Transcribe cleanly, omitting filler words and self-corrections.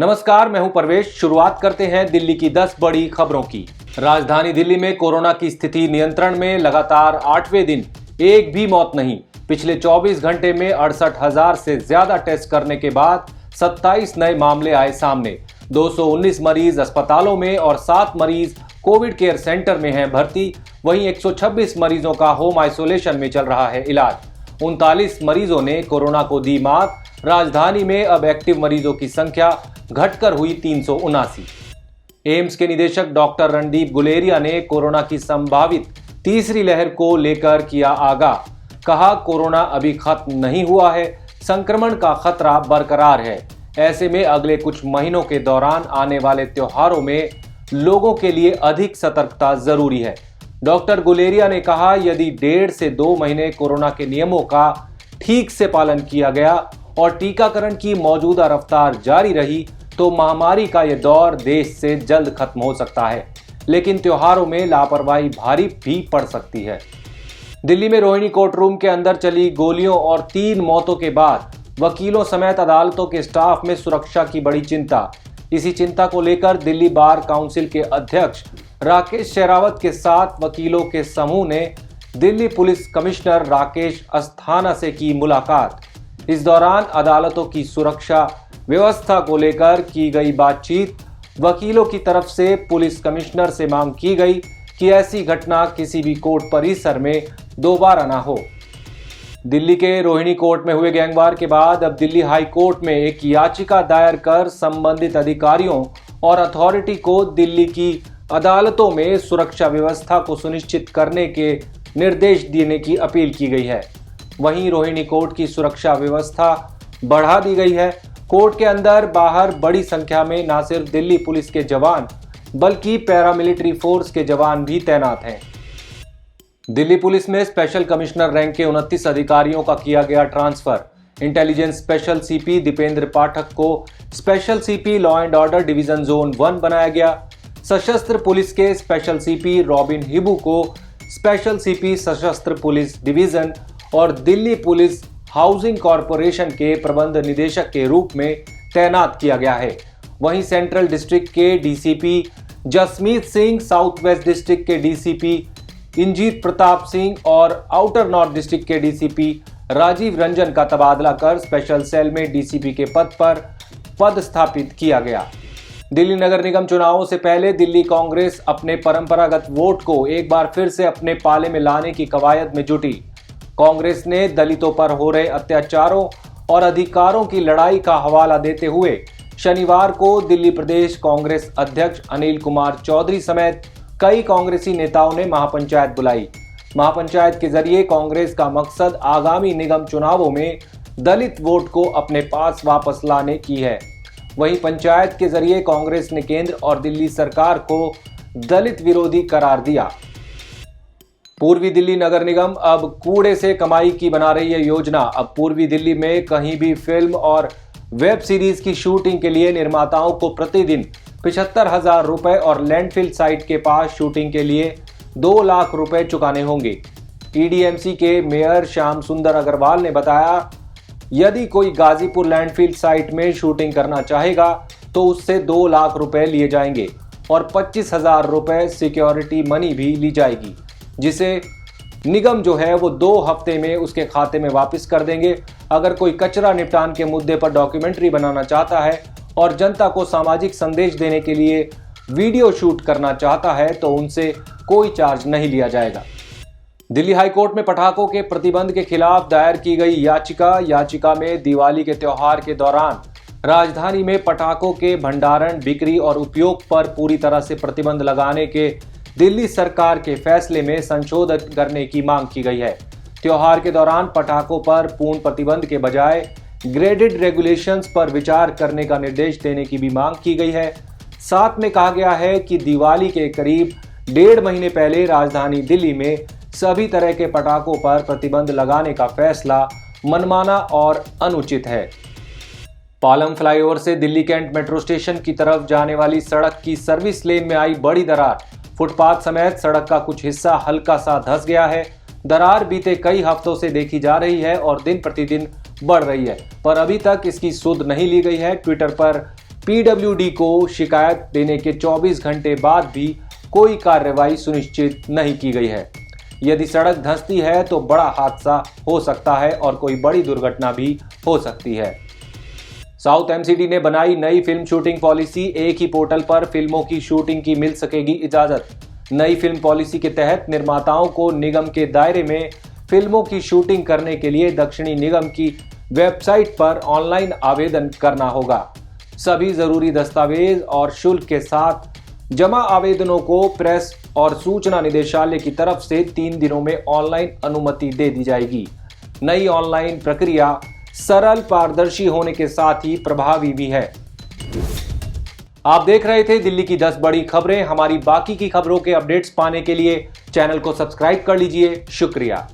नमस्कार, मैं हूं परवेश। शुरुआत करते हैं दिल्ली की 10 बड़ी खबरों की। राजधानी दिल्ली में कोरोना की स्थिति नियंत्रण में, लगातार 8वें दिन एक भी मौत नहीं। पिछले 24 घंटे में 68,000 से ज्यादा टेस्ट करने के बाद 27 नए मामले आए सामने। 219 मरीज अस्पतालों में और 7 मरीज कोविड केयर सेंटर में हैं भर्ती। वहीं 126 मरीजों का होम आइसोलेशन में चल रहा है इलाज। 39 मरीजों ने कोरोना को दी मात। राजधानी में अब एक्टिव मरीजों की संख्या घटकर हुई 379। एम्स के निदेशक डॉक्टर रणदीप गुलेरिया ने कोरोना की संभावित तीसरी लहर को लेकर किया आगाह। कहा, कोरोना अभी खत्म नहीं हुआ है, संक्रमण का खतरा बरकरार है। ऐसे में अगले कुछ महीनों के दौरान आने वाले त्योहारों में लोगों के लिए अधिक सतर्कता जरूरी है। डॉक्टर गुलेरिया ने कहा, यदि 1.5 से 2 महीने कोरोना के नियमों का ठीक से पालन किया गया और टीकाकरण की मौजूदा रफ्तार जारी रही तो महामारी का यह दौर देश से जल्द खत्म हो सकता है। लेकिन त्योहारों में लापरवाही भारी भी पड़ सकती है। दिल्ली में रोहिणी कोर्ट रूम के अंदर चली गोलियों और 3 मौतों के बाद वकीलों समेत अदालतों के स्टाफ में सुरक्षा की बड़ी चिंता। इसी चिंता को लेकर दिल्ली बार काउंसिल के अध्यक्ष राकेश शेरावत के साथ वकीलों के समूह ने दिल्ली पुलिस कमिश्नर राकेश अस्थाना से की मुलाकात। इस दौरान अदालतों की सुरक्षा व्यवस्था को लेकर की गई बातचीत। वकीलों की तरफ से पुलिस कमिश्नर से मांग की गई कि ऐसी घटना किसी भी कोर्ट परिसर में दोबारा ना हो। दिल्ली के रोहिणी कोर्ट में हुए गैंगवार के बाद अब दिल्ली हाई कोर्ट में एक याचिका दायर कर संबंधित अधिकारियों और अथॉरिटी को दिल्ली की अदालतों में सुरक्षा व्यवस्था को सुनिश्चित करने के निर्देश देने की अपील की गई है। वहीं रोहिणी कोर्ट की सुरक्षा व्यवस्था बढ़ा दी गई है। कोर्ट के अंदर बाहर बड़ी संख्या में न सिर्फ दिल्ली पुलिस के जवान बल्कि पैरामिलिट्री फोर्स के जवान भी तैनात हैं। दिल्ली पुलिस में स्पेशल कमिश्नर रैंक के 29 अधिकारियों का किया गया transfer. Intelligence special CP Dependra Pathak को special CP law and order division zone 1 बनाया गया। सशस्त्र पुलिस के स्पेशल सीपी रॉबिन हिबू को स्पेशल सीपी सशस्त्र पुलिस डिवीजन और दिल्ली पुलिस हाउसिंग कॉरपोरेशन के प्रबंध निदेशक के रूप में तैनात किया गया है। वहीं सेंट्रल डिस्ट्रिक्ट के DCP Jasmeet Singh, south west district के डीसीपी इंजीत प्रताप सिंह और आउटर नॉर्थ डिस्ट्रिक्ट के डीसीपी राजीव रंजन का तबादला कर स्पेशल सेल में डीसीपी के पद पर पदस्थापित किया गया। दिल्ली नगर निगम चुनावों से पहले दिल्ली कांग्रेस अपने परंपरागत वोट को एक बार फिर से अपने पाले में लाने की कवायद में जुटी। कांग्रेस ने दलितों पर हो रहे अत्याचारों और अधिकारों की लड़ाई का हवाला देते हुए शनिवार को दिल्ली प्रदेश कांग्रेस अध्यक्ष अनिल कुमार चौधरी समेत कई कांग्रेसी नेताओं ने महापंचायत बुलाई। महापंचायत के जरिए कांग्रेस का मकसद आगामी निगम चुनावों में दलित वोट को अपने पास वापस लाने की है। वहीं पंचायत के जरिए कांग्रेस ने केंद्र और दिल्ली सरकार को दलित विरोधी करार दिया। पूर्वी दिल्ली नगर निगम अब कूड़े से कमाई की बना रही है योजना। अब पूर्वी दिल्ली में कहीं भी फिल्म और वेब सीरीज की शूटिंग के लिए निर्माताओं को प्रतिदिन 75,000 रुपए और लैंडफिल साइट के पास शूटिंग के लिए 2 लाख रुपए चुकाने होंगे। ईडीएमसी के मेयर श्याम सुंदर अग्रवाल ने बताया, यदि कोई गाजीपुर लैंडफिल साइट में शूटिंग करना चाहेगा तो उससे 2 लाख रुपए लिए जाएंगे और 25,000 रुपए सिक्योरिटी मनी भी ली जाएगी, जिसे निगम जो है वो 2 हफ्ते में उसके खाते में वापस कर देंगे। अगर कोई कचरा निपटान के मुद्दे पर डॉक्यूमेंट्री बनाना चाहता है और जनता को सामाजिक संदेश देने के लिए वीडियो शूट करना चाहता है तो उनसे कोई चार्ज नहीं लिया जाएगा। दिल्ली हाई कोर्ट में पटाखों के प्रतिबंध के खिलाफ दायर की गई याचिका में दिवाली के त्योहार के दौरान राजधानी में पटाखों के भंडारण, बिक्री और उपयोग पर पूरी तरह से प्रतिबंध लगाने के दिल्ली सरकार के फैसले में संशोधन करने की मांग की गई है। त्योहार के दौरान पटाखों पर पूर्ण प्रतिबंध के बजाय ग्रेडेड रेगुलेशंस पर विचार करने का निर्देश देने की भी मांग की गई है। साथ में कहा गया है कि दिवाली के करीब 1.5 महीने पहले राजधानी दिल्ली में सभी तरह के पटाखों पर प्रतिबंध लगाने का फैसला मनमाना और अनुचित है। पालम फ्लाईओवर से दिल्ली कैंट मेट्रो स्टेशन की तरफ जाने वाली सड़क की सर्विस लेन में आई बड़ी दरार। फुटपाथ समेत सड़क का कुछ हिस्सा हल्का सा धंस गया है। दरार बीते कई हफ्तों से देखी जा रही है और दिन प्रतिदिन बढ़ रही है, पर अभी तक इसकी सुध नहीं ली गई है। ट्विटर पर पीडब्ल्यूडी को शिकायत देने के 24 घंटे बाद भी कोई कार्रवाई सुनिश्चित नहीं की गई है। यदि सड़क धंसती है तो बड़ा हादसा हो सकता है और कोई बड़ी दुर्घटना भी हो सकती है। साउथ एमसीडी ने बनाई नई फिल्म शूटिंग पॉलिसी। एक ही पोर्टल पर फिल्मों की शूटिंग की मिल सकेगी इजाजत। नई फिल्म पॉलिसी के तहत निर्माताओं को निगम के दायरे में फिल्मों की शूटिंग करने के लिए दक्षिणी निगम की वेबसाइट पर ऑनलाइन आवेदन करना होगा। सभी जरूरी दस्तावेज और शुल्क के साथ जमा आवेदनों को प्रेस और सूचना निदेशालय की तरफ से 3 दिनों में ऑनलाइन अनुमति दे दी जाएगी। नई ऑनलाइन प्रक्रिया सरल, पारदर्शी होने के साथ ही प्रभावी भी है। आप देख रहे थे दिल्ली की 10 बड़ी खबरें। हमारी बाकी की खबरों के अपडेट्स पाने के लिए चैनल को सब्सक्राइब कर लीजिए। शुक्रिया।